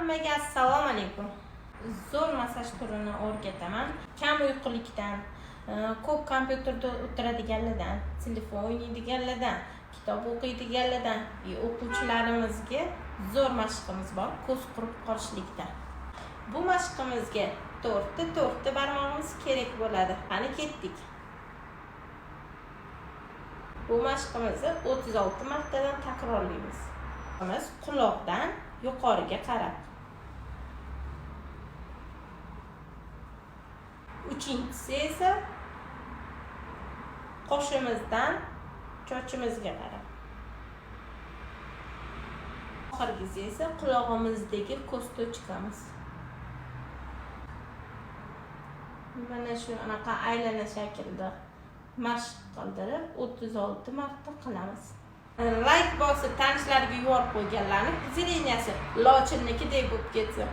Hammaga assalomu alaykum. Zo'r massaj turini o'rgataman. Kam uyqulikdan, ko'p kompyuterda o'tiradiganlardan, telefon o'ynaydiganlardan, kitob o'qiydiganlardan, o'quvchilarimizga zo'r mashqimiz bor, ko'z qurib qolishlikdan. Bu mashqimizga to'rtta barmog'imiz kerak bo'ladi. Qani ketdik. Bu mashqimizni 36 martadan takrorlaymiz. Biz quloqdan yuqoriga qarab. Uchinchisi esa qoshimizdan chochimizga qarab. Oxirgisi esa qulog'imizdagi ko'stochkamiz. Mana shu anaqa aylana shaklda mashq qildirib 36 marta qilamiz. Like bosib tanishlarga yuborib qo'yganlarni zreniyasi lochinnikidek bo'lib ketsin.